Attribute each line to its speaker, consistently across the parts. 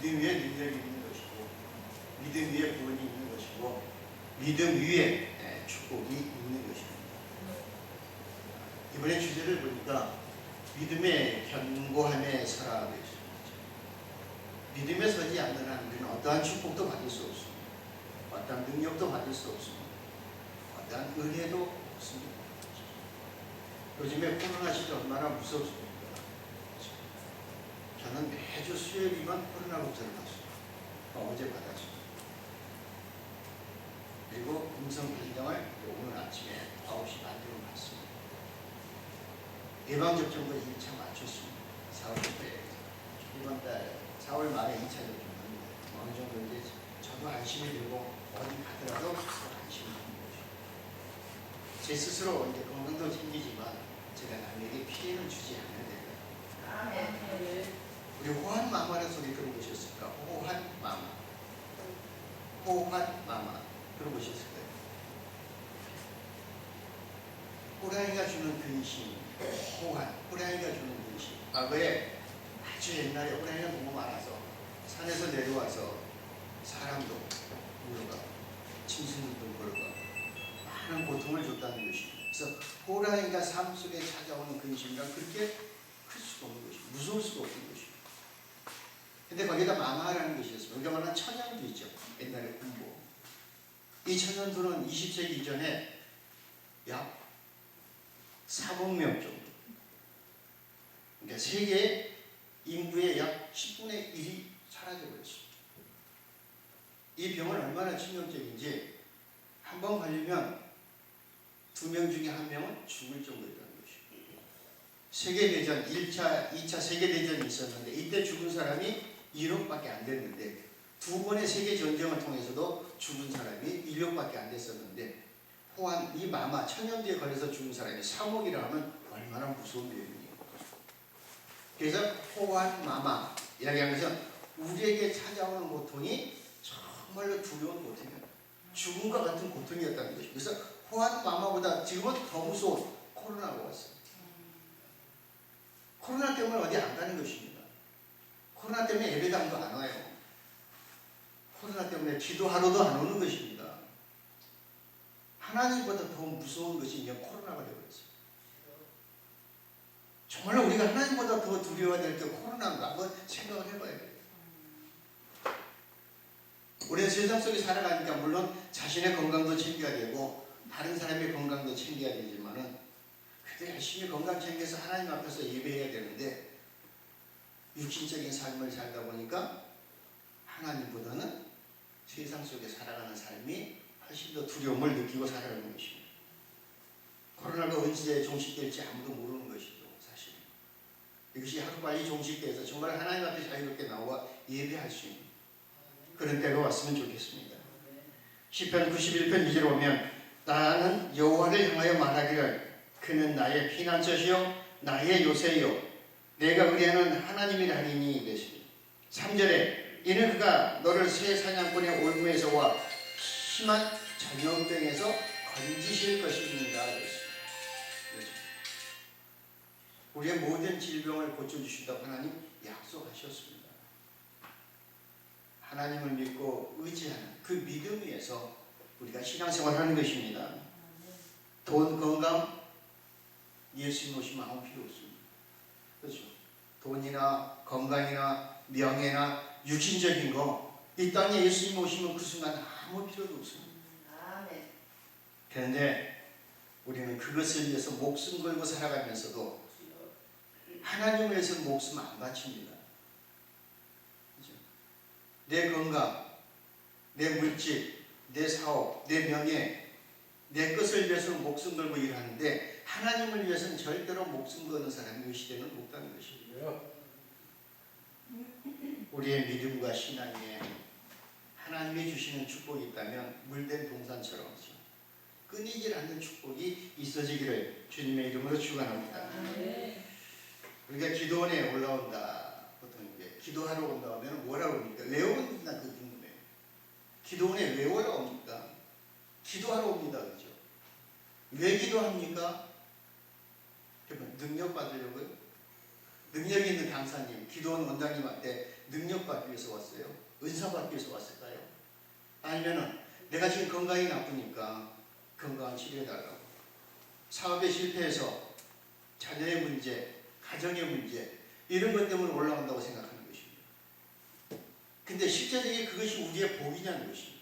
Speaker 1: 믿음 위에 능력이 있는 것이고, 믿음 위에 구원이 있는 것이고, 믿음 위에 축복이 있는 것입니다. 이번에 주제를 보니까 믿음의 견고함에 서라 되어 있습니다. 믿음에 서지 않는 한 우리는 어떠한 축복도 받을 수 없습니다. 어떠한 능력도 받을 수 없습니다. 어떠한 은혜도 없습니다. 요즘에 코로나 시대 얼마나 무섭습니까? 저는 매주 수요일이면 코로나 검사를 받습니다. 어제 받았습니다. 그리고 음성 판정을 오늘 아침에 9시 반쯤 받습니다. 예방접종도 1차 맞췄습니다. 4월 초에 이번 달 4월 말에 2차 접종합니다. 어느 정도 이제 저도 안심이 들고 어디 가더라도 안심이 드는 거죠. 제 스스로 이제 건강도 챙기지만 제가 남에게 피해를 주지 않아야 됩니다. 우리 호환마마라는 소리 들어보셨을까? 호환마마. 호환마마 들어보셨을 거예요. 호랑이가 주는 근심, 호환, 호랑이가 주는 근심. 과거에 아주 옛날에 호랑이가 너무 많아서 산에서 내려와서 사람도 물어가고 짐승들도 물어가고 많은 고통을 줬다는 것입니다. 그래서 호랑이가 삶 속에 찾아오는 근심이란 그렇게 클 수가 없는 것입니다. 무서울 수가 없는 것입니다. 근데 거기다 마마라는 것이 있습니다. 우리가 말하는 천연두 있죠. 옛날에 군보. 이 천연두는 20세기 이전에 약 4억 명 정도. 그러니까 세계 인구의 약 10분의 1이 사라져버렸습니다. 이 병은 얼마나 치명적인지 한 번 걸리면 2명 중에 1명은 죽을 정도였다는 것입니다. 세계대전, 1차, 2차 세계대전이 있었는데 이때 죽은 사람이 1억밖에 안 됐는데 2번의 세계전쟁을 통해서도 죽은 사람이 1억밖에 안 됐었는데 호환, 이 마마, 천연두에 걸려서 죽은 사람이 3억이라 하면 얼마나 무서운 내용입니까? 그래서 호환 마마 이야기하는 것은 우리에게 찾아오는 고통이 정말로 두려운 고통이에요. 죽음과 같은 고통이었다는 것입니다. 그래서 호환 마마보다 지금은 더 무서운 코로나가 왔어요. 코로나 때문에 어디 안 가는 것입니다. 코로나 때문에 예배당도 안 와요. 코로나 때문에 기도하러도 안 오는 것입니다. 하나님보다 더 무서운 것이 이제 코로나가 되어버렸어요. 정말로 우리가 하나님보다 더 두려워야 될 게 코로나인가 한번 생각을 해봐야 돼요. 우리는 세상 속에 살아가니까 물론 자신의 건강도 챙겨야 되고 다른 사람의 건강도 챙겨야 되지만은 그래도 열심히 건강 챙겨서 하나님 앞에서 예배해야 되는데 육신적인 삶을 살다 보니까 하나님보다는 세상 속에 살아가는 삶이 훨씬 더 두려움을 느끼고 살아가는 것입니다. 코로나가 언제 종식될지 아무도 모르는 것이죠. 사실 이것이 하루빨리 종식돼서 정말 하나님 앞에 자유롭게 나와 예배할 수 있는 그런 때가 왔으면 좋겠습니다. 시편 91편 2절에 보면 나는 여호와를 향하여 말하기를 그는 나의 피난처시요 나의 요새요 내가 의뢰하는 하나님이라 하리니 이랬습니다. 3절에 이는 그가 너를 새 사냥꾼의 올무에서와 심한 전염병에서 건지실 것입니다. 그랬습니다. 우리의 모든 질병을 고쳐주신다고 하나님 약속하셨습니다. 하나님을 믿고 의지하는 그 믿음 위에서 우리가 신앙생활을 하는 것입니다. 돈, 건강, 예수님 오시면 아무 필요 없습니다. 그렇죠? 돈이나 건강이나 명예나 육신적인 거 이 땅에 예수님 오시면 그 순간 아무 필요도 없습니다. 그런데 우리는 그것을 위해서 목숨 걸고 살아가면서도 하나님을 위해서 목숨 안 바칩니다. 그렇죠? 내 건강, 내 물질, 내 사업, 내 명예, 내 것을 위해서는 목숨 걸고 일하는데 하나님을 위해서는 절대로 목숨 거는 사람이 이 시대는 없다는 것이에요. 우리의 믿음과 신앙에 하나님이 주시는 축복이 있다면 물된 동산처럼 끊이질 않는 축복이 있어지기를 주님의 이름으로 축원합니다. 우리가 기도원에 올라온다. 보통 이제 기도하러 온다 하면 뭐라고 합니까? 왜 옵니까? 그 궁금해요. 기도원에 왜 올라옵니까? 기도하러 옵니다. 그죠? 왜 기도합니까? 능력 받으려고요? 능력 있는 강사님, 기도원 원장님한테 능력 받기 위해서 왔어요? 은사 받기 위해서 왔을까요? 아니면은 내가 지금 건강이 나쁘니까 건강 치료해달라고, 사업에 실패해서 자녀의 문제, 가정의 문제 이런 것 때문에 올라온다고 생각하는 것입니다. 근데 실제적인 그것이 우리의 복이냐는 것입니다.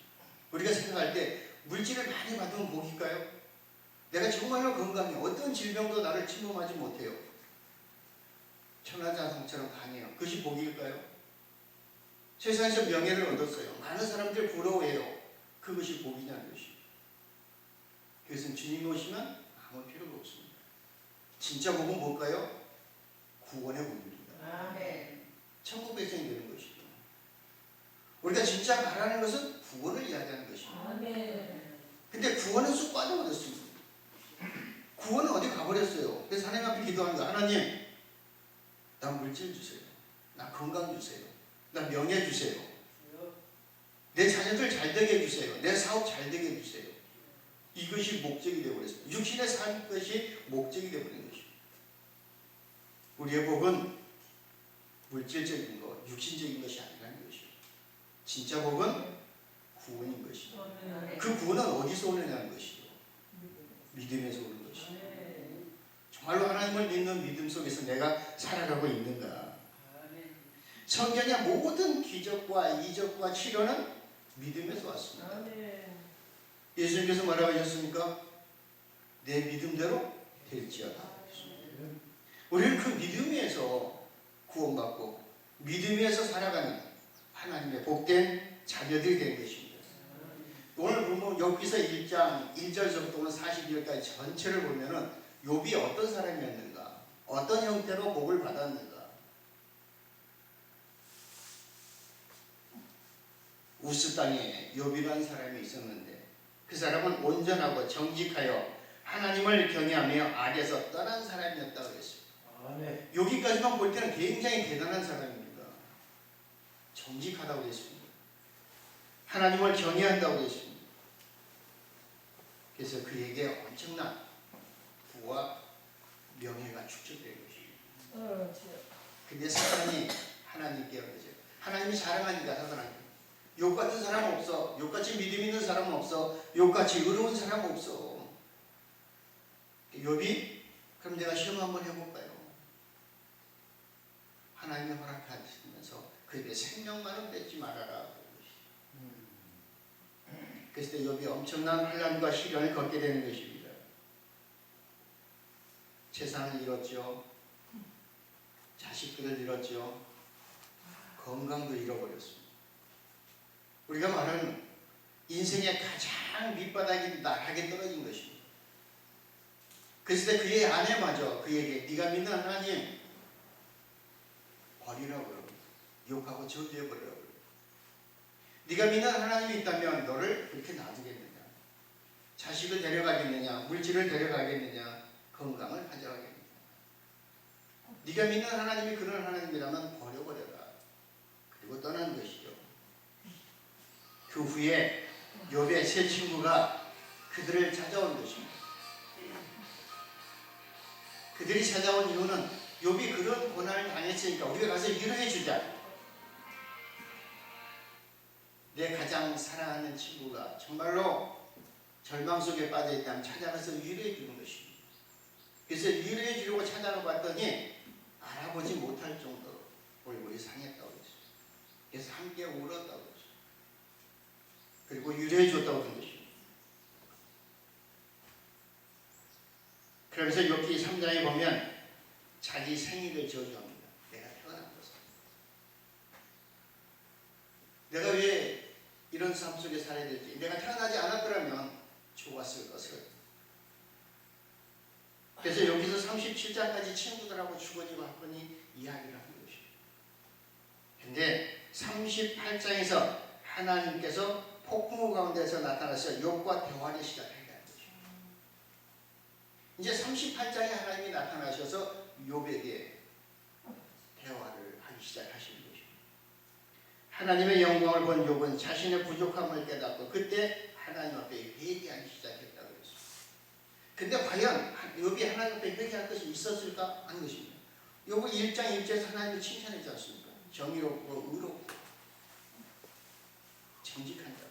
Speaker 1: 우리가 생각할 때 물질을 많이 받으면 복일까요? 내가 정말로 건강해, 어떤 질병도 나를 침범하지 못해요, 천하장성처럼 강해요, 그것이 복일까요? 세상에서 명예를 얻었어요, 많은 사람들 부러워해요, 그것이 복이냐는 것입니다. 그것은 주님이 오시면 아무 필요가 없습니다. 진짜 복은 뭘까요? 구원의 복입니다.
Speaker 2: 아멘.
Speaker 1: 천국 백성이 되는 것이죠. 우리가 진짜 말하는 것은 구원을 이야기하는 것입니다.
Speaker 2: 아멘.
Speaker 1: 근데 구원은 쑥 빠져버렸습니다. 구원은 어디 가버렸어요. 그래서 하나님 앞에 기도합니다. 하나님, 나 물질 주세요, 나 건강 주세요, 나 명예 주세요, 내 자녀들 잘 되게 해주세요, 내 사업 잘 되게 해주세요. 이것이 목적이 되어버렸습니다. 육신의 삶 것이 목적이 되어버린 것입니다. 우리의 복은 물질적인 것, 육신적인 것이 아니라는 것입니다. 진짜 복은 구원인 것입니다. 그 구원은 어디서 오느냐는 것이죠. 믿음에서 오는 것입니다. 정말로 하나님을 믿는 믿음 속에서 내가 살아가고 있는가. 성경의 모든 기적과 이적과 치료는 믿음에서 왔습니다. 예수님께서 뭐라고 하셨습니까? 내 믿음대로 될지어다. 우리는 그 믿음 위에서 구원받고 믿음 위에서 살아가는 하나님의 복된 자녀들이 된 것입니다. 오늘 보면 욥기서 1장 1절부터 오늘 42절까지 전체를 보면은 욥이 어떤 사람이었는가, 어떤 형태로 복을 받았는가. 우스 땅에 욥이라는 사람이 있었는데 그 사람은 온전하고 정직하여 하나님을 경외하며 악에서 떠난 사람이었다고 했습니다. 여기까지만 볼 때는 굉장히 대단한 사람입니다. 정직하다고 했습니다. 하나님을 경외한다고 했습니다. 그래서 그에게 엄청난 부와 명예가 축적된 것입니다. 근데 사탄이 하나님께 그러죠. 하나님이 사랑하니까 사탄한테 욥 같은 사람 없어, 욥같이 믿음 있는 사람 없어, 욥같이 의로운 사람 없어. 욥이 그럼 내가 시험 한번 해볼까요? 하나님의 허락하시면서 그에게 생명만은 뺏지 말아라. 그래서 욥이 엄청난 환난과 시련을 겪게 되는 것입니다. 재산을 잃었죠, 자식들을 잃었죠, 건강도 잃어버렸습니다. 우리가 말하는 인생의 가장 밑바닥이 나락에 떨어진 것입니다. 그래서 그의 아내마저 그에게 네가 믿는 하나님 버리라고요, 욕하고 저주해버리라고요. 네가 믿는 하나님이 있다면 너를 그렇게 놔두겠느냐, 자식을 데려가겠느냐, 물질을 데려가겠느냐, 건강을 가져가겠느냐. 네가 믿는 하나님이 그런 하나님이라면 버려버려라. 그리고 떠난 것이죠. 그 후에 욥의 세 친구가 그들을 찾아온 것입니다. 그들이 찾아온 이유는 욥이 그런 고난을 당했으니까 우리가 가서 위로해 주자. 내 가장 사랑하는 친구가 정말로 절망 속에 빠져 있다면 찾아가서 위로해 주는 것입니다. 그래서 위로해 주려고 찾아가 봤더니 알아보지 못할 정도로 얼굴이 상했다고 했어요. 그래서 함께 울었다고 했어요. 그리고 위로해 줬다고 한 것입니다. 그러면서 욥기 3장에 보면 자기 생일을 저주합니다. 내가 태어난 것은, 내가 왜 이런 삶 속에 살아야 될지, 내가 태어나지 않았더라면 좋았을 것을. 그래서 여기서 37장까지 친구들하고 주거니 받거니 이야기를 하는 것입니다. 그런데 38장에서 하나님께서 폭풍우 가운데서 나타나서 욥과 대화를 시작하게 하는 것입니다. 이제 38장에 하나님이 나타나셔서 욥에게 대화를 하기 시작하시는 것입니다. 하나님의 영광을 본 욥은 자신의 부족함을 깨닫고 그때 하나님 앞에 회개하기 시작했다고 했습니다. 근데 과연 욥이 하나님 앞에 회개할 것이 있었을까? 아닌 것입니다. 욥은 1장 1절에서 하나님을 칭찬하지 않습니까? 정의롭고 의롭고 정직한 자.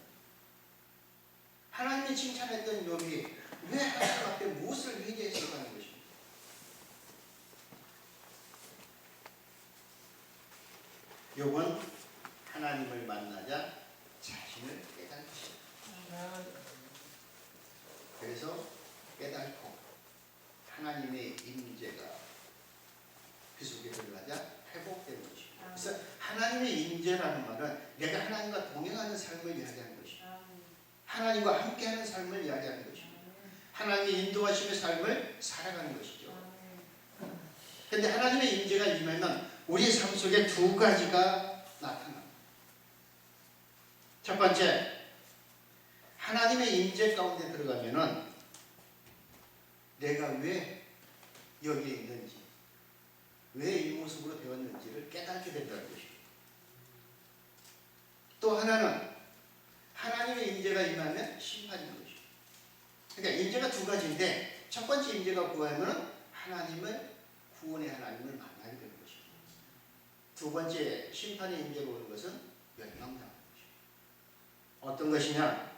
Speaker 1: 하나님이 칭찬했던 욥이 왜 하나님 앞에 무엇을 회개해서 가는 것입니까? 욥은 하나님을 만나자 자신을 깨닫습니다. 그래서 깨닫고 하나님의 임재가 그 속에 들어가자 회복되는 것입니다. 그래서 하나님의 임재라는 말은 내가 하나님과 동행하는 삶을 이야기하는 것입니다. 하나님과 함께하는 삶을 이야기하는 것입니다. 하나님의 인도하심의 삶을 살아가는 것이죠. 그런데 하나님의 임재가 임하면 우리의 삶 속에 두 가지가 나타납니다. 첫 번째, 하나님의 임재 가운데 들어가면은 내가 왜 여기에 있는지, 왜 이 모습으로 되었는지를 깨닫게 된다는 것입니다. 또 하나는 하나님의 임재가 임하면 심판인 것입니다. 그러니까 임재가 두 가지인데 첫 번째 임재가 구하면 하나님을 구원의 하나님을 만나게 되는 것입니다. 두 번째 심판의 임재가 오는 것은 멸망당하는 것입니다. 어떤 것이냐?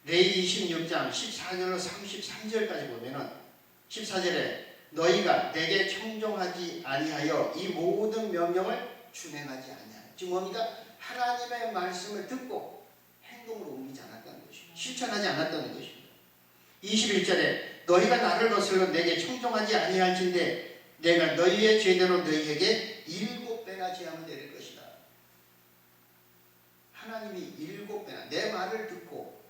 Speaker 1: 레위 26장 14절로 33절까지 보면은 14절에 너희가 내게 청종하지 아니하여 이 모든 명령을 준행하지 아니하여, 지금 뭡니까? 하나님의 말씀을 듣고 행동으로 옮기지 않았다는 것입니다. 실천하지 않았다는 것입니다. 21절에 너희가 나를 거슬러 내게 청종하지 아니할진대 내가 너희의 죄대로 너희에게 7배나 재앙을 내릴 것이다. 하나님이 7배나 내 말을 듣고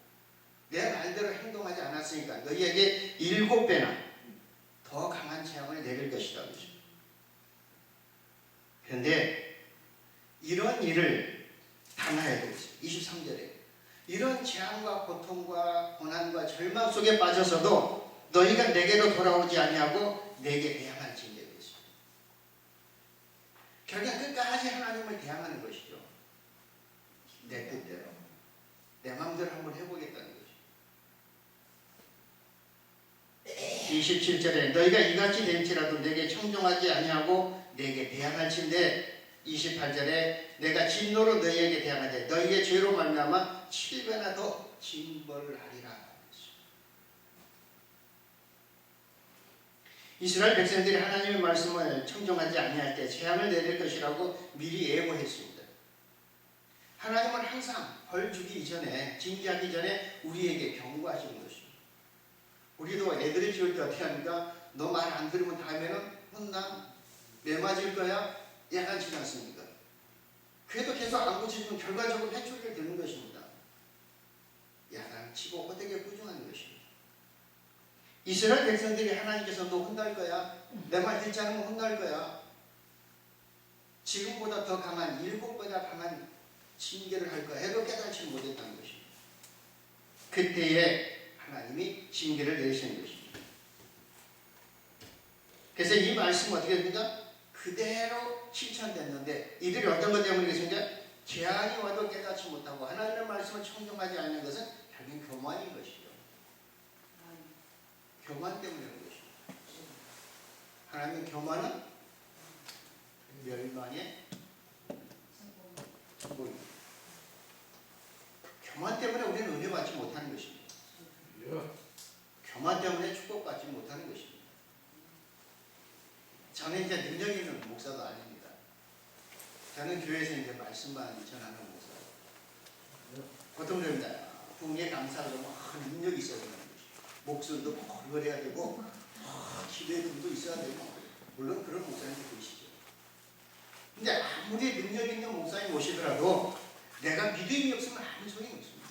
Speaker 1: 내 말대로 행동하지 않았으니까 너희에게 7배나 더 강한 재앙을 내릴 것이다. 그런데 이런 일을 당해야 되겠어요. 23절에 이런 재앙과 고통과 고난과 절망 속에 빠져서도 너희가 내게로 돌아오지 아니하고 내게 대항할지니라. 결국 끝까지 하나님을 대항하는 것이죠. 내 뜻대로 내 마음대로 한번 해보겠다는 것이죠. 27절에 너희가 이같이 될지라도 내게 청종하지 아니하고 내게 대항할진대 28절에 내가 진노로 너희에게 대항하되 너희의 죄로 말미암아 7배나 더 징벌을 하리라. 이스라엘 백성들이 하나님의 말씀을 청종하지 아니할 때 재앙을 내릴 것이라고 미리 예고했습니다. 하나님은 항상 벌 주기 이전에, 징계하기 전에 우리에게 경고하시는 것입니다. 우리도 애들이 키울 때 어떻게 합니까? 너 말 안 들으면 다음에는 혼나, 매 맞을 거야, 야단치지 않습니까? 그래도 계속 안 고쳐지면 결과적으로 회초리를 드는 것입니다. 야단치고 호되게 꾸중하는 것입니다. 이스라엘 백성들이 하나님께서 너 혼날 거야, 내 말 듣지 않으면 혼날 거야, 지금보다 더 강한 7배나 강한 징계를 할 거야 해도 깨닫지 못했다는 것입니다. 그때에 하나님이 징계를 내리시는 것입니다. 그래서 이 말씀은 어떻게 됩니까? 그대로 실천됐는데 이들이 어떤 것 때문에 그랬습니까? 재앙이 와도 깨닫지 못하고 하나님의 말씀을 청종하지 않는 것은 결국 교만인 것이죠. 교만 때문에 그런 것입니다. 하나님의 교만은 멸망의 전부입니다. 교만 때문에 우리는 은혜 받지 못하는 것입니다. 교만 때문에 축복받지 못하는 것입니다. 저는 이제 능력 있는 목사도 아닙니다. 저는 교회에서 이제 말씀만 전하는 목사예요. 보통 그럽니다. 부흥에 감사하고 능력이 있어야 되는 것이죠. 목소리도 걸걸해야 되고 기도의 눈도 있어야 되고, 물론 그런 목사님도 계시죠. 근데 아무리 능력 있는 목사님 모시더라도 내가 믿음이 없으면 아무 소용이 없습니다.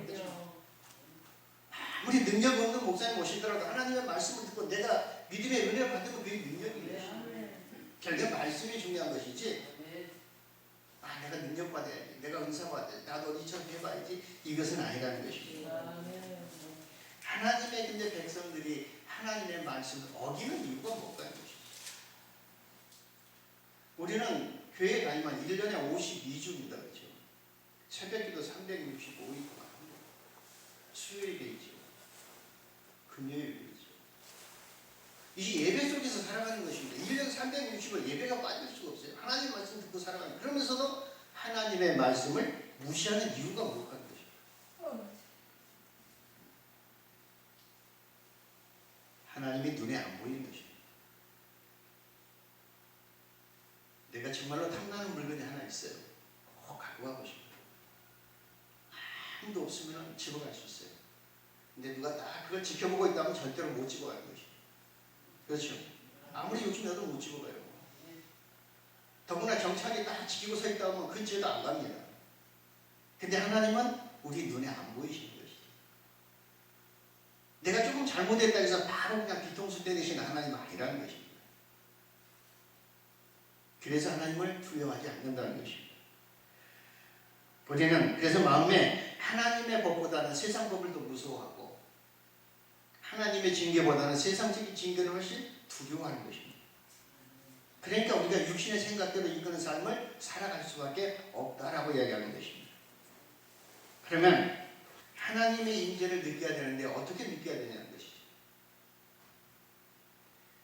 Speaker 1: 그렇죠? 아무리 능력 없는 목사님 모시더라도 하나님의 말씀을 듣고 내가 믿음의 은혜를 받으면 그게 능력인 것입니다. 결국 말씀이 중요한 것이지, 내가 능력 받아야지, 내가 은사 받아야지, 나도 어디처럼 해봐야지, 이것은 아니라는 것입니다. 하나님의 근데 백성들이 하나님의 말씀을 어기는 이유가 뭘까요? 우리는 교회 다니면 1년에 52주입니다. 그렇죠? 새벽기도 365일 동안 합니다. 수요일에 있죠. 금요일에 있죠. 이 예배 속에서 살아가는 것입니다. 1년 360일 예배가 빠질 수가 없어요. 하나님 말씀 듣고 살아가는, 그러면서도 하나님의 말씀을 무시하는 이유가 뭘까 것이죠. 하나님이 눈에 안 보이는 것입니다. 내가 정말로 탐나는 물건이 하나 있어요. 꼭 갖고 가고 싶어요. 아무도 없으면 집어갈 수 있어요. 근데 누가 딱 그걸 지켜보고 있다면 절대로 못 집어가는 것이죠. 그렇죠? 아무리 욕심내도 못 집어가요. 더구나 경찰이 딱 지키고 서 있다 보면 근처에도 안 갑니다. 근데 하나님은 우리 눈에 안 보이시는 것이죠. 내가 조금 잘못했다 해서 바로 그냥 뒤통수 때리시는 하나님은 아니라는 것입니다. 그래서 하나님을 두려워하지 않는다는 것입니다. 우리는 그래서 마음에 하나님의 법보다는 세상 법을 더 무서워하고 하나님의 징계보다는 세상적인 징계를 훨씬 두려워하는 것입니다. 그러니까 우리가 육신의 생각대로 이끄는 삶을 살아갈 수밖에 없다라고 이야기하는 것입니다. 그러면 하나님의 임재를 느껴야 되는데 어떻게 느껴야 되냐는 것이죠.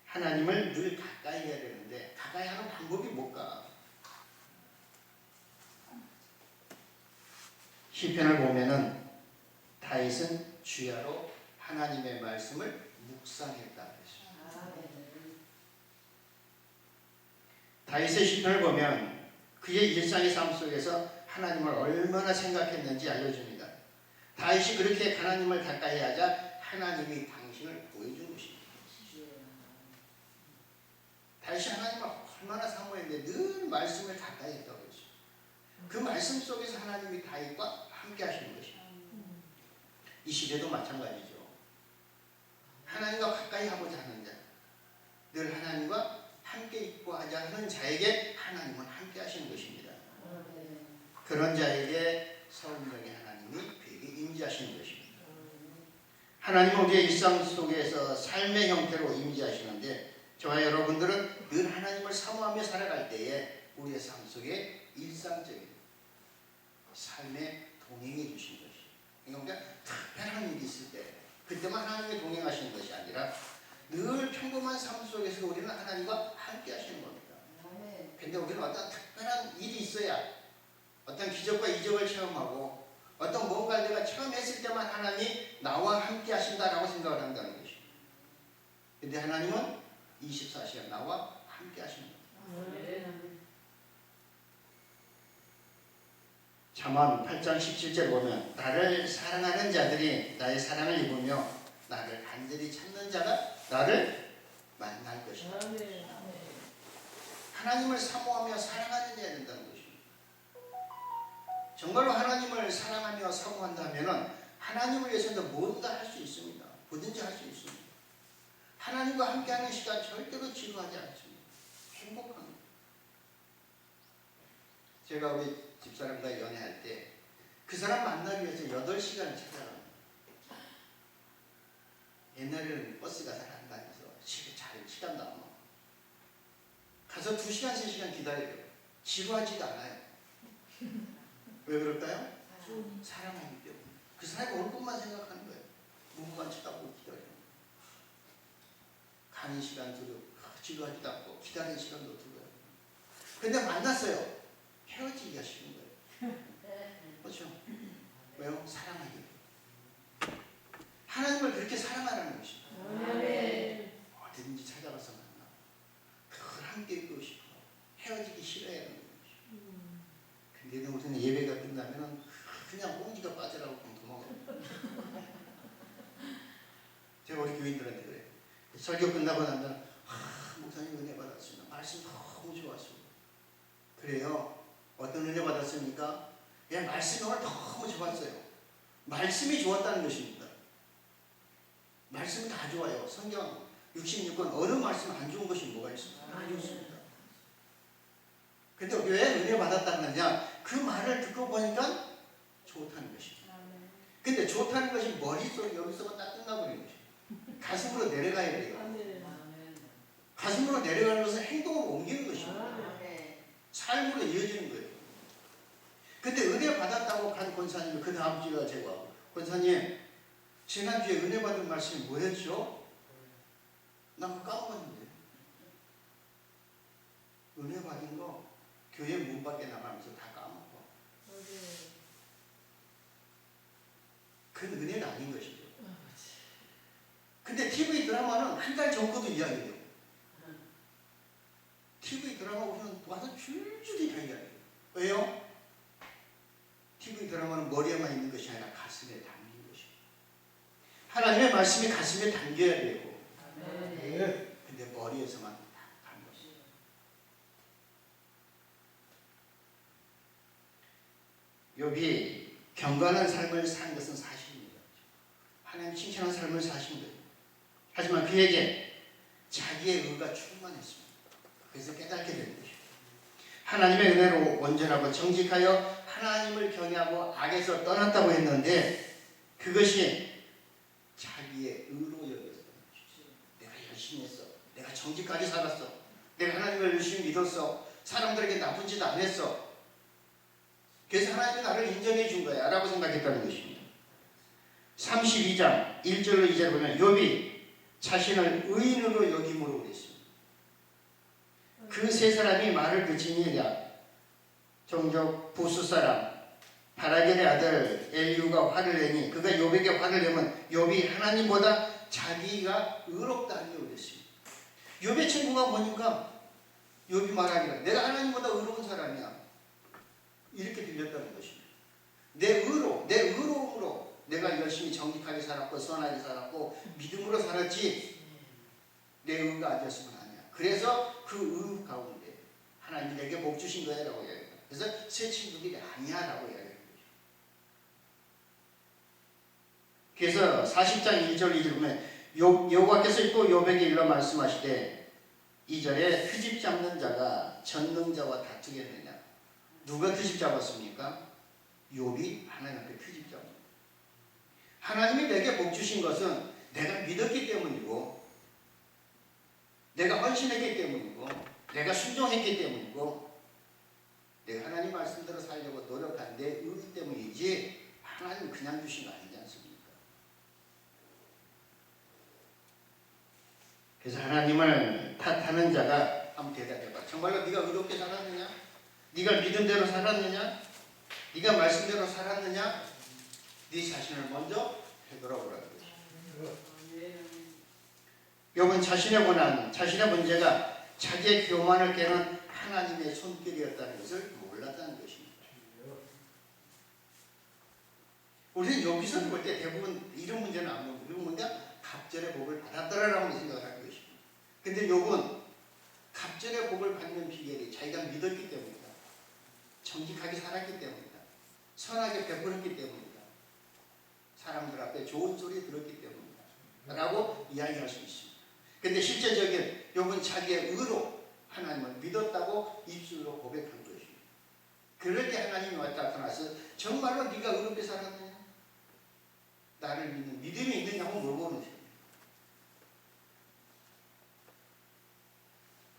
Speaker 1: 하나님을 늘 가까이 해야 되는데 가까이 하는 방법이 뭘까? 시편을 보면은 다윗은 주야로 하나님의 말씀을 묵상했다 그랬습니다. 다윗의 시편을 보면 그의 일상의 삶 속에서 하나님을 얼마나 생각했는지 알려줍니다. 다윗이 그렇게 하나님을 가까이 하자 하나님이 당신을 보여준 것입니다. 다윗이 하나님을 얼마나 사모했는데 늘 말씀을 가까이 했다고 했어요. 그 말씀 속에서 하나님이 다윗과 함께 하시는 것입니다. 이 시대도 마찬가지죠. 하나님과 가까이 하고자 하는 자, 늘 하나님과 함께 있고 하자 하는 자에게 하나님은 함께 하시는 것입니다. 그런 자에게 성령의 하나님이 그에게 임재하시는 것입니다. 하나님은 우리의 일상 속에서 삶의 형태로 임재하시는데 저와 여러분들은 늘 하나님을 사모하며 살아갈 때에 우리의 삶 속에 일상적인 삶에 동행해 주신 것이에요. 그러니까 특별한 일이 있을 때 그때만 하나님이 동행하시는 것이 아니라 늘 평범한 삶 속에서 우리는 하나님과 함께 하시는 겁니다. 근데 우리는 어떤 특별한 일이 있어야 어떤 기적과 이적을 체험하고 어떤 뭔가를 내가 체험했을 때만 하나님이 나와 함께 하신다라고 생각을 한다는 것이죠. 근데 하나님은 24시간 나와 함께 하시는 겁니다. 잠언 8장 17절 보면 나를 사랑하는 자들이 나의 사랑을 입으며 나를 간절히 찾는 자가 나를 만날 것이다. 하나님을 사모하며 사랑하는 자야 된다는 것입니다. 정말로 하나님을 사랑하며 사모한다면 하나님을 위해서는 무엇인가 할 수 있습니다. 뭐든지 할 수 있습니다. 하나님과 함께하는 시간 절대로 지루하지 않습니다. 행복합니다. 제가 우리 집사람과 연애할 때 그 사람 만나기 위해서 8시간을 찾아갑니다. 옛날에는 버스가 잘 안 다녀서 시간도 안 먹어. 가서 2시간, 3시간 기다려요. 지루하지가 않아요. 왜 그럴까요? 사랑하기 때문에. 그 사람이 올 것만 생각하는 거예요. 문만 쳐다보고 기다려요. 가는 시간 들고 지루하지도 않고 기다리는 시간도 들어요. 근데 만났어요. 헤어지기가 싫은 거예요. 그렇죠? 왜요? 사랑하기. 하나님을 그렇게 사랑하라는 것입니다. 어디든지 찾아가서 만나. 그걸 함께 있고 싶어. 헤어지기 싫어야 하는 것이죠. 근데 우리는 예배가 끝나면 그냥 꽁지가 빠지라고 도망가요. 제가 우리 교인들한테 그래요. 설교 끝나고 나면 목사님 은혜 받았습니다. 말씀 너무 좋았습니다. 그래요. 어떤 은혜 받았습니까? 그냥 말씀이 오늘 너무 좋았어요. 말씀이 좋았다는 것입니다. 말씀이 다 좋아요. 성경 66권 어느 말씀 안 좋은 것이 뭐가 있습니까? 다 좋습니다. 근데 왜 은혜 받았다느냐? 그 말을 듣고 보니까 좋다는 것입니다. 근데 좋다는 것이 머릿속에 여기서만 딱 끝나버리는 것입니다. 가슴으로 내려가야 돼요. 가슴으로 내려가는 것은 행동으로 옮기는 것입니다. 삶으로 이어지는 거예요. 근데 은혜 받았다고 간 권사님이 그 다음 주가 제가 권사님 지난주에 은혜 받은 말씀이 뭐였죠? 난 까먹었는데 은혜 받은 거 교회 문 밖에 나가면서 다 까먹고. 그건 은혜는 아닌 것이죠. 근데 TV 드라마는 한 달 전부터 이야기해요. TV 드라마 보면 와서 줄줄이 이야기해요. 왜요? TV 드라마는 머리에만 있는 것이 아니라 가슴에 담긴 것이에요. 하나님의 말씀이 가슴에 담겨야 되고, 근데 머리에서만 간 것이에요. 욥이 경건한 삶을 산 것은 사실입니다. 하나님 칭찬한 삶을 사신 거예요. 하지만 그에게 자기의 의가 충만했습니다. 그래서 깨닫게 되는 것이죠. 하나님의 은혜로 온전하고 정직하여 하나님을 경외하고 악에서 떠났다고 했는데 그것이 자기의 의로 여겼어요. 내가 열심히 했어. 내가 정직하게 살았어. 내가 하나님을 열심히 믿었어. 사람들에게 나쁜 짓 안 했어. 그래서 하나님이 나를 인정해 준 거야 라고 생각했다는 것입니다. 32장 1절로 2절 보면 욥이 자신을 의인으로 여김으로 그랬습니다. 그 세 사람이 말을 그치니라. 종족 부수 사람 바라겔의 아들 엘리후가 화를 내니 그가 욥에게 화를 내면 욥이 하나님보다 자기가 의롭다 하며 그랬습니다. 욥의 친구가 보니까 욥이 말하기를 내가 하나님보다 의로운 사람이야 이렇게 들렸다는 것입니다. 내 의로, 내 의로움으로 내가 열심히 정직하게 살았고 선하게 살았고 믿음으로 살았지 내 의가 아니었으면 아니야. 그래서 그 의 가운데 하나님이 내게 복 주신 거야 라고 이야기합니다. 그래서 새 친구들이 아니야 라고 이야기합니다. 그래서 40장 1절 2절 보면 여호와께서 또 욥에게 일러 말씀하시되 2절에 트집 잡는 자가 전능자와 다투겠느냐. 누가 트집 잡았습니까? 욥이 하나님 앞에 트집 잡았습니다. 하나님이 내게 복 주신 것은 내가 믿었기 때문이고 내가 헌신했기 때문이고 내가 순종했기 때문이고 내가 하나님 말씀대로 살려고 노력한 내 의 때문이지 하나님 그냥 주신 거 아니지 않습니까? 그래서 하나님을 탓하는 자가 한번 대답해봐. 정말로 네가 의롭게 살았느냐? 네가 믿은 대로 살았느냐? 네가 말씀대로 살았느냐? 네 자신을 먼저 되돌아보라는 거죠. 욥은 자신의 고난, 자신의 문제가 자기의 교만을 깨는 하나님의 손길이었다는 것을 몰랐다는 것입니다. 우리는 욥기서를 볼 때 대부분 이런 문제는 안 보고 이런 문제가 갑절의 복을 받았더라라고 생각을 할 것입니다. 근데 욥은 갑절의 복을 받는 비결이 자기가 믿었기 때문이다. 정직하게 살았기 때문이다. 선하게 베풀었기 때문이다. 사람들 앞에 좋은 소리 들었기 때문이다. 라고 이야기할 수 있습니다. 근데 실제적인 욥은 자기의 의로 하나님을 믿었다고 입술로 고백한 것입니다. 그럴 때 하나님이 나타나서 정말로 네가 의롭게 살았느냐? 나를 믿는 믿음이 있느냐고 물어보는 것입니다.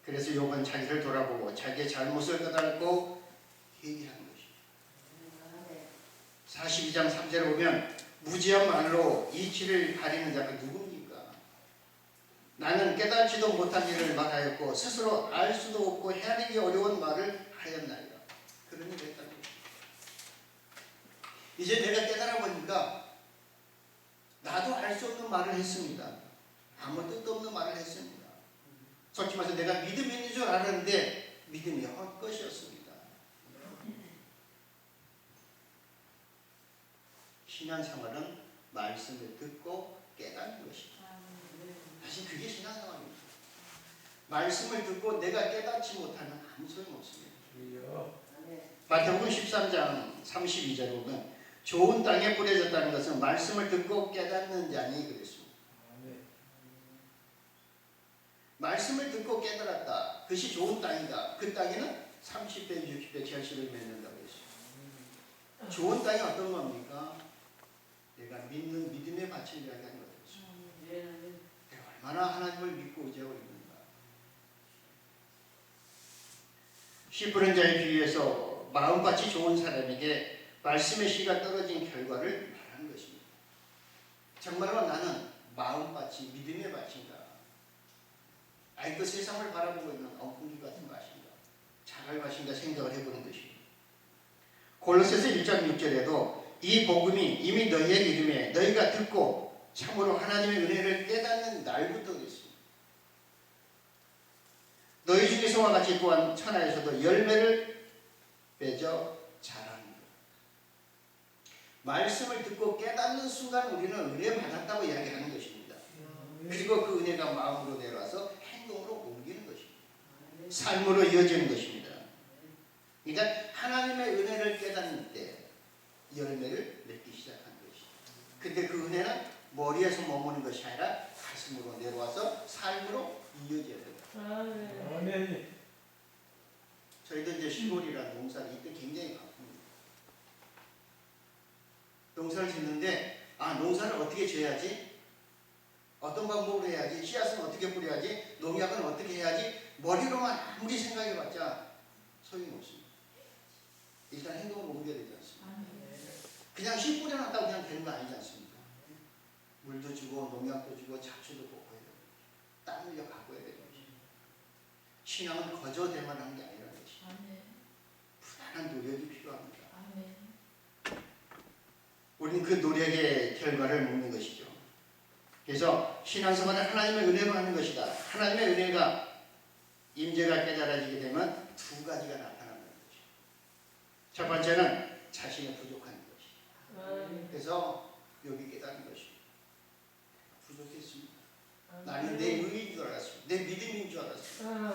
Speaker 1: 그래서 욥은 자기를 돌아보고 자기의 잘못을 깨닫고 회개하는 것입니다. 42장 3절에 보면 무지한 말로 이치를 가리는 자가 누굽니까? 나는 깨닫지도 못한 일을 말하였고 스스로 알 수도 없고 헤아리기 어려운 말을 하였나이다. 그런 일을 했다는 것입니다. 이제 내가 깨달아 보니까 나도 알 수 없는 말을 했습니다. 아무 뜻도 없는 말을 했습니다. 솔직히 말해서 내가 믿음이 있는 줄 알았는데 믿음이 헛것이었습니다. 신앙생활은 말씀을 듣고 깨닫는 것입니다. 사실 그게 신앙생활입니다. 말씀을 듣고 내가 깨닫지 못하면 아무 소용없습니다. 마태복음 13장 32절에 보면 좋은 땅에 뿌려졌다는 것은 말씀을 듣고 깨닫는 자니 그랬습니다. 말씀을 듣고 깨달았다. 그것이 좋은 땅이다. 그 땅에는 30배, 60배, 70을 맺는다고 했습니다. 좋은 땅이 어떤 겁니까? 내가 믿는 믿음의 밭을 이야기하는 것이죠. 내가 얼마나 하나님을 믿고 의지하고 있는가. 씨 뿌린 자에 비유해서 마음밭이 좋은 사람에게 말씀의 씨가 떨어진 결과를 말하는 것입니다. 정말로 나는 마음밭이 믿음의 밭인가? 아직도 세상을 바라보고 있는 엉뚱이 같은 밭인가? 잘 잘할 것인가 생각을 해보는 것입니다. 골로새서 1장 6절에도 이 복음이 이미 너희에게 이름에 너희가 듣고 참으로 하나님의 은혜를 깨닫는 날부터 그랬습니다. 너희 중에서와 같이 또한 천하에서도 열매를 맺어 자랍니다. 말씀을 듣고 깨닫는 순간 우리는 은혜 받았다고 이야기하는 것입니다. 그리고 그 은혜가 마음으로 내려와서 행동으로 옮기는 것입니다. 삶으로 이어지는 것입니다. 그러니까 하나님의 은혜를 깨닫는 때 열매를 맺기 시작한 것이죠. 근데 그 은혜는 머리에서 머무는 것이 아니라 가슴으로 내려와서 삶으로 이어져야 됩니다.
Speaker 2: 아멘.
Speaker 1: 저희도 이제 시골이라 농사를 이때 굉장히 바쁩니다. 농사를 짓는데 농사를 어떻게 지어야지? 어떤 방법으로 해야지? 씨앗은 어떻게 뿌려야지? 농약은 어떻게 해야지? 머리로만 아무리 생각해봤자 소용이 없습니다. 일단 행동을 옮겨야 되지 않습니까? 그냥 씨 뿌려놨다고 그냥 되는 거 아니지 않습니까? 물도 주고 농약도 주고 잡초도 뽑고 해야 됩니다. 땀 흘려 가꿔야 되는 것입니다. 신앙은 거저대만 하는 게 아니라는 것입니다. 부단한 노력이 필요합니다. 우리는 그 노력의 결과를 묻는 것이죠. 그래서 신앙생활은 하나님의 은혜로 하는 것이다. 하나님의 은혜가 임재가 깨달아지게 되면 두 가지가 나타나는 것이죠. 첫 번째는 자신의 부족한 것이죠. 그래서 여기 깨닫는 것입니다. 부족했습니다. 나는 내 의인 줄 알았습니다. 내 믿음인 줄 알았습니다.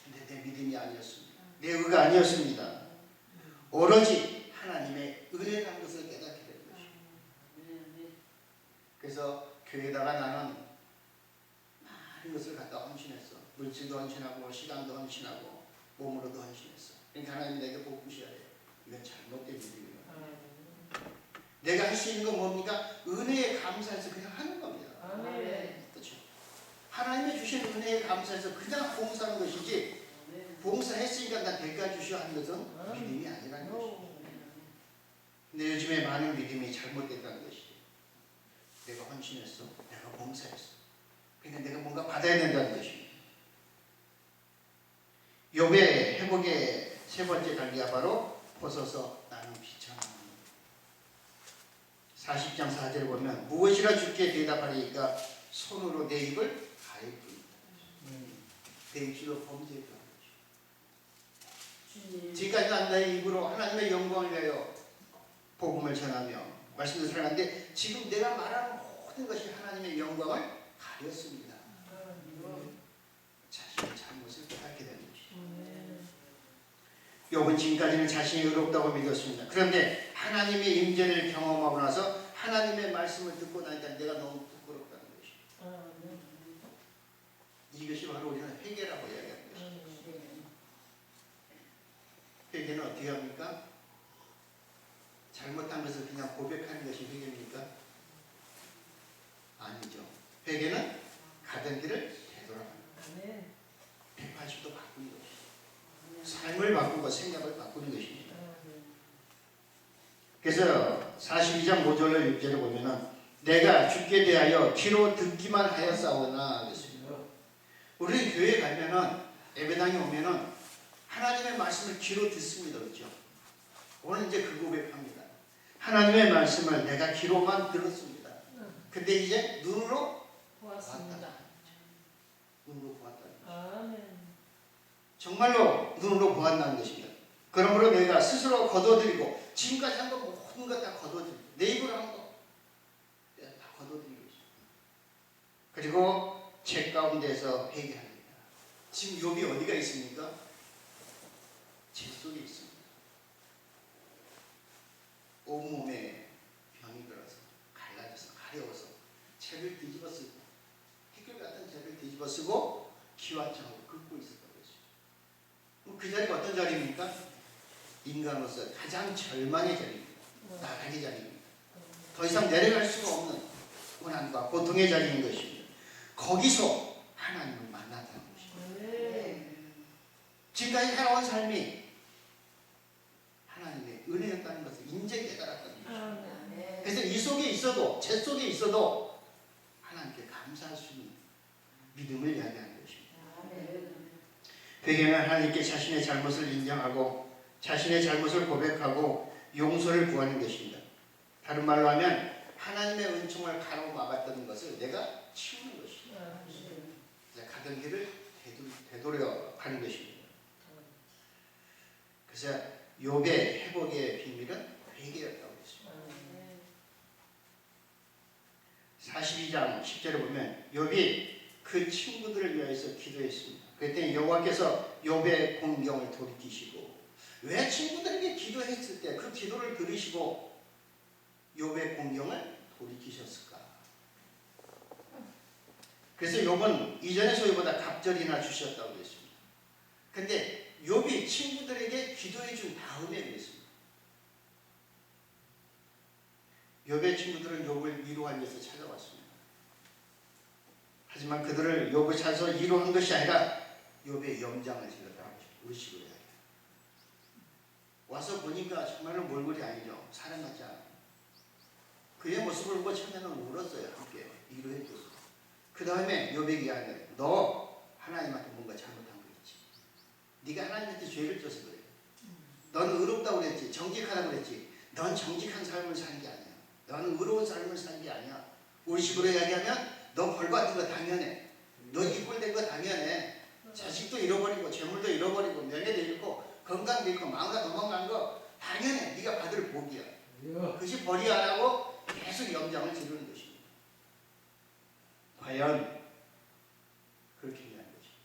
Speaker 1: 근데 내 믿음이 아니었습니다. 내 의가 아니었습니다. 오로지 하나님의 은혜라는 것을 깨닫게 되는 것입니다. 그래서 교회에다가 나는 많은 것을 갖다 헌신했어. 물질도 헌신하고 시간도 헌신하고 몸으로도 헌신했어. 그러니까 하나님 내게 복 주셔야 돼요. 이건 잘못된 믿음이에요. 내가 할 수 있는 건 뭡니까? 은혜에 감사해서 그냥 하는 겁니다. 그렇죠? 하나님이 주신 은혜에 감사해서 그냥 봉사하는 것이지 봉사했으니까 나 대가 주셔 하는 것은 믿음이 아니라는 것입니다. 근데 요즘에 많은 믿음이 잘못됐다는 것이죠. 내가 헌신했어. 내가 봉사했어. 그러니까 내가 뭔가 받아야 된다는 것입니다. 욥의 회복의 세 번째 단계가 바로 벗어서 나는 비천합니다. 40장 4절에 보면 무엇이라 주께 대답하리까 손으로 내 입을 가리킵니다. 내 입술로 범죄했다는 것이죠. 지금까지 난 나의 입으로 하나님의 영광을 위하여 복음을 전하며 말씀을 전하는데 지금 내가 말하는 모든 것이 하나님의 영광을 가렸습니다. 자신의 잘못을 깨닫게 되는 것이죠. 욥은 지금까지는 자신이 의롭다고 믿었습니다. 그런데 하나님의 임재를 경험하고 나서 하나님의 말씀을 듣고 나니까 내가 너무 부끄럽다는 것이죠. 이것이 바로 우리는 회개라고 이야기하는 것입니다. 회개는 어떻게 합니까? 잘못한 것을 그냥 고백하는 것이 회개입니까? 아니죠. 회개는 가던 길을 되돌아갑니다. 180도 바꾸는 것이죠. 삶을 바꾸고 생각을 바꾸는 것입니다. 그래서 42장 5절로 6절을 보면은 내가 주께 대하여 귀로 듣기만 하였사오나 그랬습니다. 우리는 교회에 가면은 예배당에 오면은 하나님의 말씀을 귀로 듣습니다. 그렇죠? 오늘 이제 그 고백합니다. 하나님의 말씀을 내가 귀로만 들었습니다. 근데 이제 눈으로 보았습니다. 눈으로 보았다는 것입니다. 정말로 눈으로 보았다는 것입니다. 그러므로 내가 스스로 거둬들이고 지금까지 한 거 모든 것 다 거둬들이고 내 입으로 한 거 다 거둬들이고 있습니다. 그리고 책 가운데서 회개합니다. 지금 욥이 어디가 있습니까? 제 속에 있습니다. 온몸에 병이 들어서 갈라져서 가려워서 책을 뒤집어 쓰고 해결 같은 책을 뒤집어 쓰고 기와장으로 긁고 있었던 것이죠. 그 자리가 어떤 자리입니까? 인간으로서 가장 절망의 자리입니다. 나가기 자리입니다. 더 이상 내려갈 수가 없는 고난과 고통의 자리인 것입니다. 거기서 하나님을 만났다는 것입니다. 지금까지 살아온 삶이 하나님의 은혜였다는 것을 인제 깨달았다는 것입니다. 그래서 이 속에 있어도 제 속에 있어도 하나님께 감사할 수 있는 믿음을 이야기하는 것입니다. 배경은 하나님께 자신의 잘못을 인정하고 자신의 잘못을 고백하고 용서를 구하는 것입니다. 다른 말로 하면 하나님의 은총을 가로막았던 것을 내가 치우는 것입니다. 가던 길을 되돌려 가는 것입니다. 그래서 욥의 회복의 비밀은 회개였다고 했습니다. 42장 10절에 보면 욥이 그 친구들을 위해서 기도했습니다. 그랬더니 여호와께서 욥의 공경을 돌이키시고, 왜 친구들에게 기도했을 때 그 기도를 들으시고 욥의 공경을 돌이키셨을까? 그래서 욥은 이전의 소유보다 갑절이나 주셨다고 했습니다. 근데 욥이 친구들에게 기도해 준 다음에 그랬습니다. 욥의 친구들은 욥을 위로하기 위해서 찾아왔습니다. 하지만 그들을 욥을 찾아서 위로한 것이 아니라 욥의 염장을 질렀다고 하죠. 우리 식으로 이야기해요. 와서 보니까 정말로 몰골이 아니죠. 사람 같지 않아요. 그의 모습을 보고 처음에는 울었어요. 함께 위로해줬어요. 그 다음에 욥에게 이야기해요. 너 하나님한테 뭔가 잘못한 거 있지. 네가 하나님한테 죄를 져서 그래. 넌 의롭다고 그랬지. 정직하다고 그랬지. 넌 정직한 삶을 산 게 아니야. 너는 의로운 삶을 산 게 아니야. 우리 식으로 이야기하면 너 벌 받은 거 당연해. 너 이꼴된 거 당연해. 자식도 잃어버리고 재물도 잃어버리고 명예도 잃고 건강도 잃고 마음과 도망간 거 당연해. 네가 받을 복이야. 그것이 벌이 안 하고 계속 염장을 지르는 것입니다. 과연 그렇게 위한 것입니다.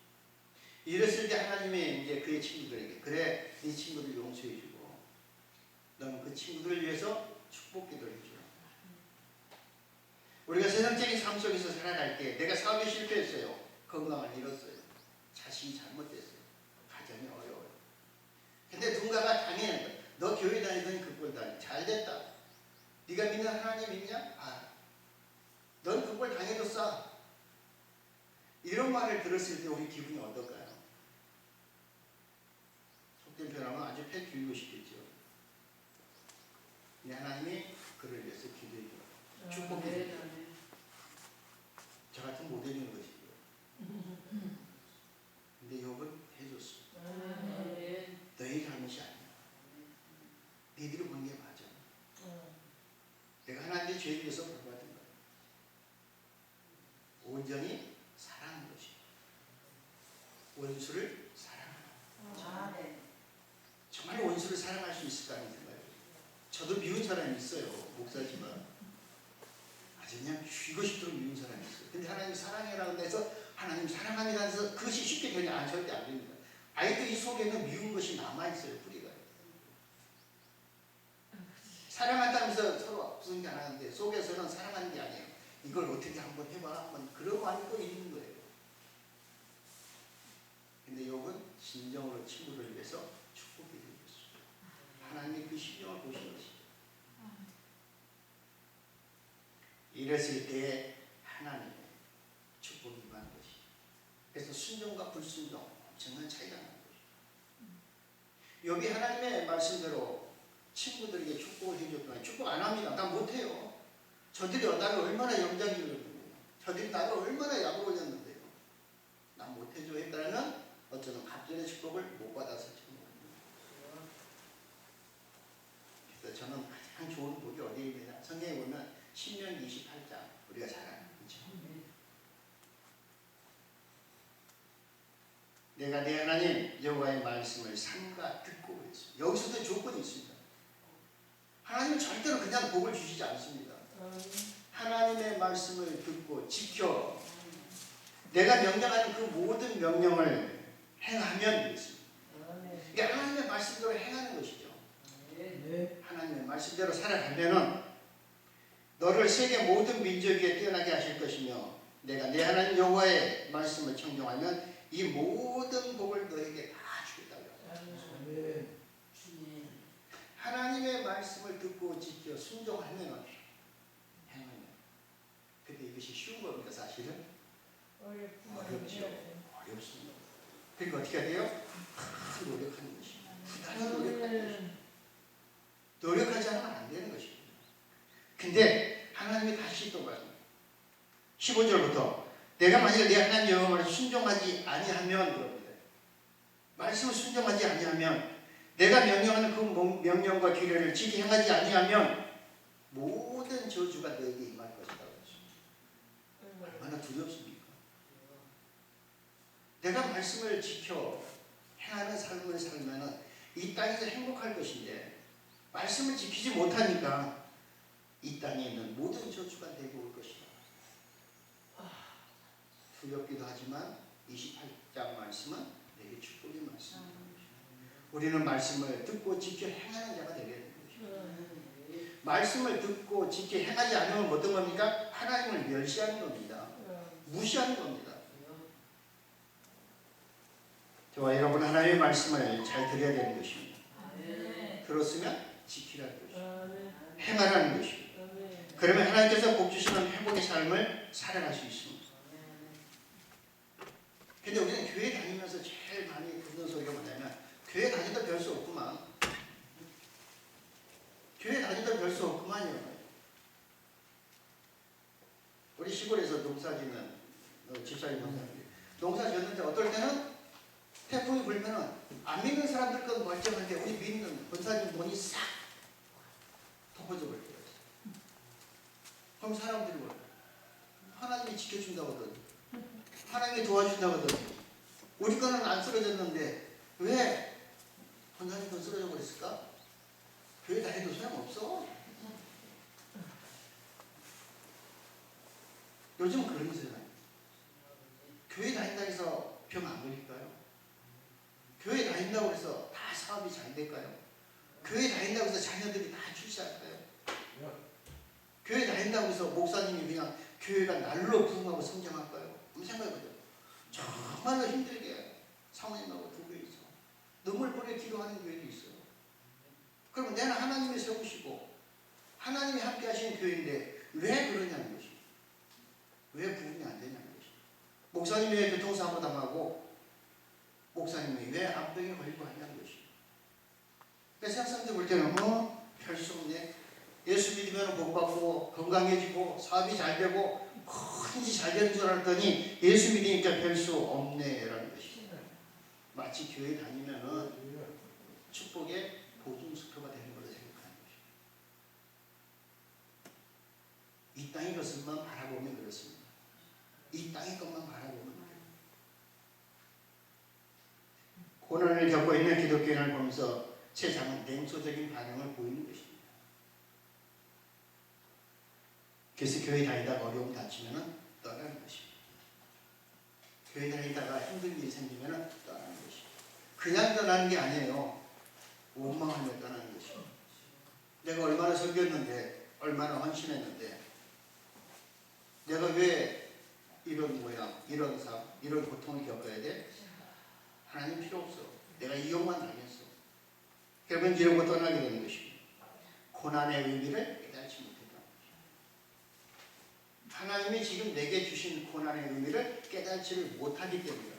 Speaker 1: 이랬을 때 하나님이 이제 그의 친구들에게 그래 네 친구들 용서해주고 너는 그 친구들을 위해서 축복 기도를 해주라. 우리가 세상적인 삶 속에서 살아갈 때 내가 사업에 실패했어요. 건강을 잃었어요. 자식이 잘못됐어요. 가정이 어려워요. 근데 누군가가 당연한 거야. 너 교회 다니더니 그 꼴 다니. 잘됐다. 네가 믿는 하나님 있냐? 아, 넌 그 꼴 당해줬어. 이런 말을 들었을 때 우리 기분이 어떨까요? 속된 표현하면 아주 패 기울고 싶겠죠. 근데 하나님이 그를 위해서 기도해 줘요. 축복해 줘요. 저 같은 못 해주는 것이고요. 근데 욥은 해줬어. 너희 잘못이 아니야. 너희들이 본 게 맞아. 내가 하나님의 죄에 대해서 벌받은 거야. 온전히 사랑하는 것이야. 원수를 사랑하는 거야. 정말 원수를 사랑할 수 있을까 하는 생각이에요. 저도 미운 사람이 있어요. 목사지만. 아주 그냥 죽이고 싶도록 미운 사람이 있어요. 근데 하나님 사랑해라고 해서 하나님 사랑합니다 해서 그것이 쉽게 되냐? 절대 안 됩니다. 아직도 이 속에는 미운 것이 남아있어요. 뿌리가. 사랑한다면서 서로 무슨 게 안 하는데 속에서는 사랑하는 게 아니에요. 이걸 어떻게 한번 해봐. 한번 그러고 아니고 있는 거예요. 근데 욥은 진정으로 친구를 위해서 축복해 드렸어요. 하나님이 그 심령을 보신 것이죠. 이랬을 때에 하나님의 축복이 임하는 것이죠. 그래서 순종과 불순종 엄청난 차이가 나는 것이죠. 욥이 하나님의 말씀대로 친구들에게 축복을 해줬더니 축복 안 합니다. 나 못해요. 저들이 나를 얼마나 염장이었는데요. 저들이 나를 얼마나 약을 올렸는데요. 나 못해줘 했다는 어쩌면 갑절의 축복을 못 받아서 지금 그래서 저는 가장 좋은 복이 어디에 있느냐. 성경에 보면 신명기 28장 우리가 잘 아는 거죠. 내가 내 하나님 여호와의 말씀을 삼가 듣고 있습니다. 여기서도 조건이 있습니다. 하나님은 절대로 그냥 복을 주시지 않습니다. 하나님의 말씀을 듣고 지켜 내가 명령하는 그 모든 명령을 행하면 되겠습니다. 이게 하나님의 말씀대로 행하는 것이죠. 하나님의 말씀대로 살아가면은 너를 세계 모든 민족 위에 뛰어나게 하실 것이며 내가 내 하나님 여호와의 말씀을 청종하면 이 모든 복을 너에게 다 주겠다고 합니다. 하나님의 말씀을 듣고 지켜 순종하면 행하면 근데 이것이 쉬운 겁니까? 사실은 어렵죠. 어렵습니다. 그러니까 어떻게 해야 돼요? 큰 노력하는 것입니다. 부단한 노력하는 것입니다. 노력하지 않으면 안 되는 것입니다. 근데 하나님이 다시 또 말합니다. 15절부터 내가 만약에 내 하나님 여호와를 순종하지 아니하면 그럽니다. 말씀을 순종하지 아니하면, 내가 명령하는 그 명령과 규례를 지키 행하지 아니하면 모든 저주가 너에게 임할 것이다. 얼마나 두렵습니까? 내가 말씀을 지켜 행하는 삶을 살면 이 땅에서 행복할 것인데, 말씀을 지키지 못하니까 이 땅에 있는 모든 저주가 내게 올 것이다. 두렵기도 하지만 28장 말씀은 내게 축복의 말씀입니다. 우리는 말씀을 듣고 지켜 행하는 자가 되게 되는 것입니다. 말씀을 듣고 지켜 행하지 않으면 어떤 겁니까? 하나님을 멸시하는 겁니다. 무시하는 겁니다. 저와 여러분, 하나님의 말씀을 잘 들어야 되는 것입니다. 들었으면 지키라는 것입니다. 행하라는 것입니다. 그러면 하나님께서 복 주시는 회복의 삶을 살아갈 수 있습니다. 근데 우리는 교회 다니면서 제일 많이 듣는 소리가 뭐냐면, 교회 다니다 별 수 없구만. 교회 다니다 별 수 없구만요. 우리 시골에서 농사 짓는 집사님 농사 지었는데 어떨 때는 태풍이 불면은 안 믿는 사람들 건 멀쩡한데 우리 믿는 권사님 돈이 싹 덮어져 버려요. 그럼 사람들이 뭐야? 하나님이 지켜준다거든, 하나님이 도와준다거든, 우리 거는 안 쓰러졌는데 왜 권사님 돈 쓰러져 버렸을까? 교회 다해도 소용없어. 요즘 그런 세상. 교회 다닌다고 해서 병 안 걸릴까요? 교회 다닌다고 해서 다 사업이 잘 될까요? 교회 다닌다고 해서 자녀들이 다 출세할까요? 교회 다닌다고 해서 목사님이 그냥 교회가 날로 부흥하고 성장할까요? 한번 생각해보죠. 정말로 힘들게 사모님하고 두 교회 있어. 눈물 보내 기도하는 교회도 있어요. 그러면 내는 하나님이 세우시고 하나님이 함께 하시는 교회인데 왜 그러냐는 것이, 왜 부흥이 안 되냐는 것이. 목사님이 왜 교통사고 당하고 목사님이 왜 암병에 걸리고 하냐는 것이. 그래서 세상사람들 볼 때는 별 수 없네. 예수 믿으면 복받고 건강해지고 사업이 잘 되고 뭐든지 잘 되는 줄 알았더니 예수 믿으니까 별 수 없네 라는 것이. 마치 교회 다니면은 축복의 보증수표가 되는 걸로 생각하는 것입니다. 이 땅의 것을만 바라보면 그렇습니다. 이 땅의 것만 바라보면 그래요. 고난을 겪고 있는 기독교인을 보면서 세상은 냉소적인 반응을 보이는 것입니다. 그래서 교회 다니다가 어려움 다치면 떠나는 것입니다. 교회 다니다가 힘든 일이 생기면 떠나는 것입니다. 그냥 떠나는 게 아니에요. 원망하며 떠나는 것입니다. 내가 얼마나 섬겼는데, 얼마나 헌신했는데, 내가 왜 이런 모양, 이런 삶, 이런 고통을 겪어야 돼? 하나님 필요 없어. 내가 이용만 당했어. 결국은 이러고 떠나게 되는 것입니다. 고난의 의미를 깨닫지 못했다. 하나님이 지금 내게 주신 고난의 의미를 깨닫지를 못하기 때문이다.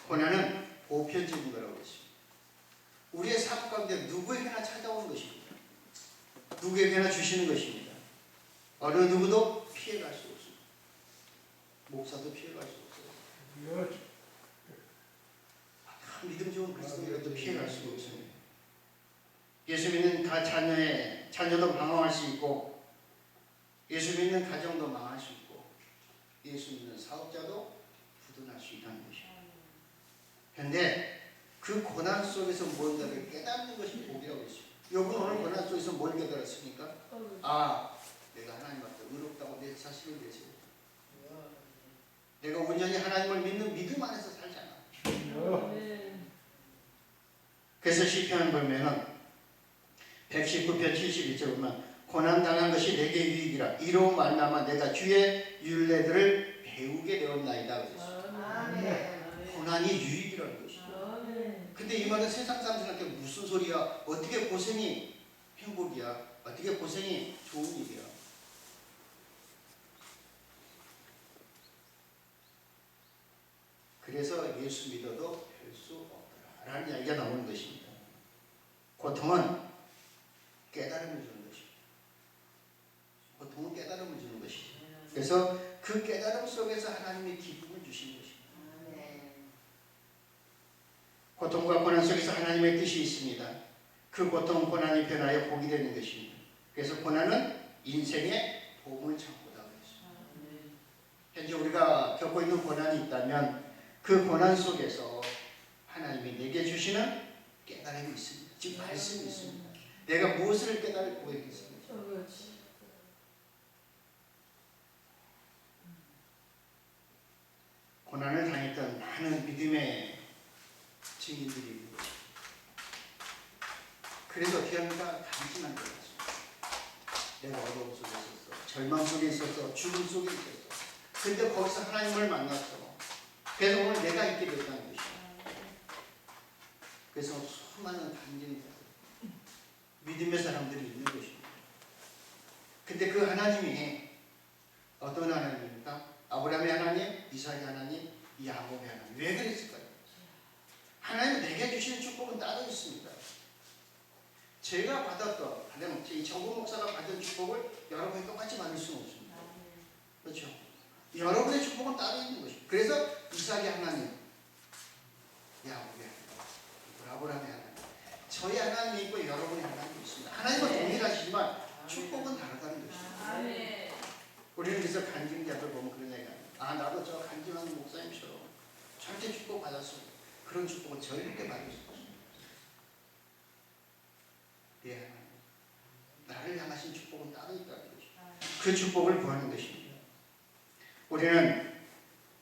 Speaker 1: 고난은 보편적인 거라고 했습니다. 우리의 삶 가운데 누구에게나 찾아오는 것입니다. 누구에게나 주시는 것입니다. 어느 누구도 피해갈 수 없습니다. 목사도 피해갈 수 없어요. 믿음 좋은 그리스도인도 피해갈 수 없습니다. 예수 믿는 자녀도 방황할 수 있고, 예수 믿는 가정도 망할 수 있고, 예수 믿는 사업자도 부도날 수 있다는 것입니다. 그런데 그 고난 속에서 뭔가를 깨닫는 것이 복이라고 했습니다. 여러분 오늘 고난 속에서 뭘 깨달았습니까? 아, 내가 하나님 앞에 의롭다고 내 자신을 내세웠다. 내가 온전히 하나님을 믿는 믿음 안에서 살잖아. 그래서 시편을 보면은 119편 71절 보면 고난당한 것이 내게 유익이라 이로 말미암아 내가 주의 율례들을 배우게 되었나이다 그랬어요. 고난이 유익이라는 것이죠. 근데 이 말은 세상 사람들한테 무슨 소리야? 어떻게 고생이 행복이야? 어떻게 고생이 좋은 일이야? 그래서 예수 믿어도 별 수 없더라 라는 이야기가 나오는 것입니다. 고통은 깨달음을 주는 것입니다. 고통은 깨달음을 주는 것이죠. 그래서 그 깨달음 속에서 하나님의 기쁨을 주시는 것입니다. 고통과 고난 속에서 하나님의 뜻이 있습니다. 그 고통, 고난이 변하여 복이 되는 것입니다. 그래서 고난은 인생의 보물 창고다 그랬습니다. 현재 우리가 겪고 있는 고난이 있다면 그 고난 속에서 하나님이 내게 주시는 깨달음이 있습니다. 즉 말씀이 있습니다. 내가 무엇을 깨달고 있겠습니까? 고난을 당했던 많은 믿음의 증인들이 있는 것입니다. 그래서 어떻게 합니까? 단순한 것 같습니다. 내가 어려움 속에 있었어. 절망 속에 있었어. 죽음 속에 있었어. 근데 거기서 하나님을 만났어. 그래서 오늘 내가 있게 됐다는 것이야. 그래서 수많은 간증자들, 믿음의 사람들이 있는 것입니다. 근데 그 하나님이 어떤 하나님입니까? 아브라함의 하나님, 이삭의 하나님, 야곱의 하나님. 왜 그랬을까요? 하나님은 내게 주시는 축복은 따로 있습니다. 제가 받았던, 이 정국 목사가 받은 축복을 여러분이 똑같이 받을 수는 없습니다. 그렇죠? 여러분의 축복은 따로 있는 것입니다. 그래서 이삭의 하나님, 야곱의 하나님, 아브라함의 하나님, 저희 하나님이 있고 여러분의 하나님이 있습니다. 하나님은 동일하시지만 축복은 다르다는 것입니다. 우리는 그래서 간증자들 보면 그런 얘기가 아 나도 저 간증하는 목사님처럼 절대 축복 받았어. 그런 축복은 절대 받을 수 없습니다. 내 하나님, 나를 향하신 축복은 따로 있다는 것입니다. 그 축복을 구하는 것입니다. 우리는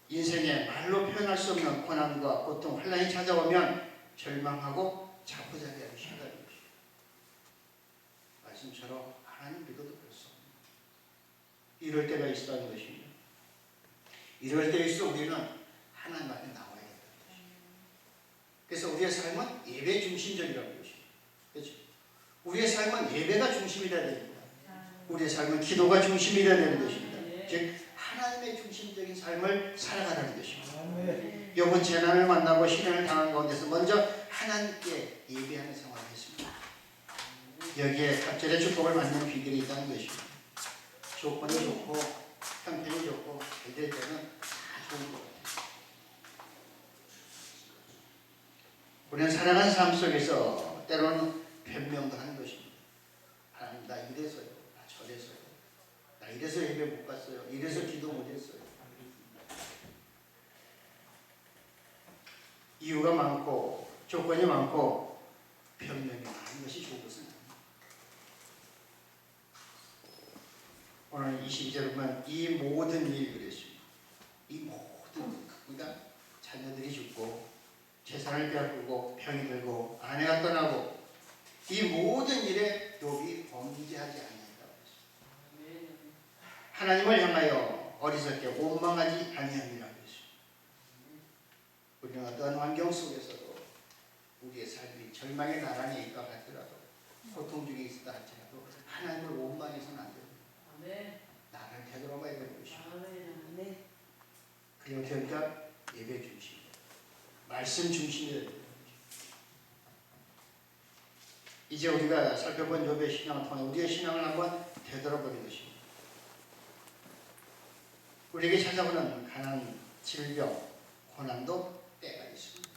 Speaker 1: 인생에 말로 표현할 수 없는 고난과 고통, 환난이 찾아오면 절망하고 자포자기하기 시작하는 것입니다. 말씀처럼 하나님 믿어도 그렇습니다. 이럴 때가 있다는 것입니다. 이럴 때일수록 우리는 하나님 앞에 나와야 된다는 것입니다. 그래서 우리의 삶은 예배 중심적이라는 것입니다. 그렇죠? 우리의 삶은 예배가 중심이 되어야 됩니다. 우리의 삶은 기도가 중심이 되어야 되는 것입니다. 즉 하나님의 중심적인 삶을 살아가라는 것입니다. 이번 재난을 만나고 시련을 당한 가운데서 먼저 하나님께 예배하는 생활을 했습니다. 여기에 갑절의 축복을 받는 비결이 있다는 것입니다. 조건이 좋고 형편이 좋고 잘 될 때는 다 좋은 것 같아요. 우리는 살아가는 삶 속에서 때로는 변명도 하는 것입니다. 하나님 나 이래서요, 나 저래서요, 나 이래서 예배 못 갔어요, 이래서 기도 못 했어요. 이유가 많고 조건이 많고 변명이 많은 것이 좋은 것은 오늘 22절에 보면 이 모든 일 그랬습니다. 이 모든 그러니까 자녀들이 죽고 재산을 빼앗고 병이 들고 아내가 떠나고 이 모든 일에 욥이 범죄하지 아니했다고 했습니다. 하나님을 향하여 어리석게 원망하지 아니함이라고 했습니다. 우리는 어떤 환경 속에서도 우리의 삶이 절망의 나란히 있다 할지라도 고통 중에 있다 할지라도 하나님을 원망해서는 안 됩니다. 나를 되돌아봐야 되는 것입니다. 그리고 그러니까 예배 중심, 말씀 중심이 되는 것입니다. 이제 우리가 살펴본 욥의 신앙을 통해 우리의 신앙을 한번 되돌아보는 것입니다. 우리에게 찾아오는 가난, 질병, 고난도 때가 있습니다.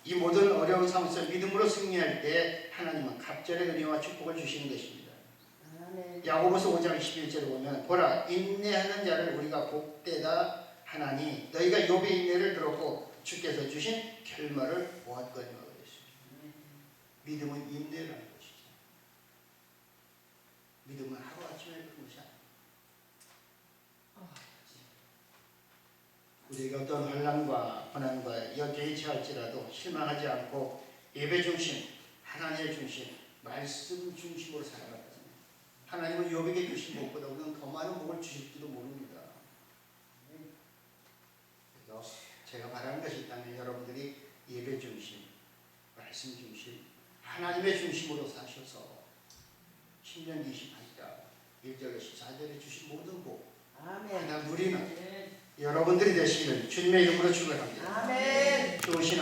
Speaker 1: 이 모든 어려운 상황에서 믿음으로 승리할 때 하나님은 갑절의 은혜와 축복을 주시는 것입니다. 야고보서 5장 11절에 보면 보라 인내하는 자를 우리가 복되다 하나니 너희가 욥의 인내를 들었고 주께서 주신 결말을 보았거니와 그랬습니다. 믿음은 인내라는 것이죠. 믿음은 하루아침에 그 것이 아닙니다. 우리가 어떤 환난과 고난과 역경이 처할지라도 실망하지 않고 예배 중심, 하나님의 중심, 말씀 중심으로 살아가는 하나님은 욥에게 주신 복보다 우리는 더 많은 복을 주실지도 모릅니다. 그래서 제가 바라는 것이 있다면 여러분들이 예배 중심, 말씀 중심, 하나님의 중심으로 사셔서 10년 28자 1절에서 14절에 주신 모든 복 하나 누리는 여러분들이 되시기를 주님의 이름으로 축원합니다. 좋으신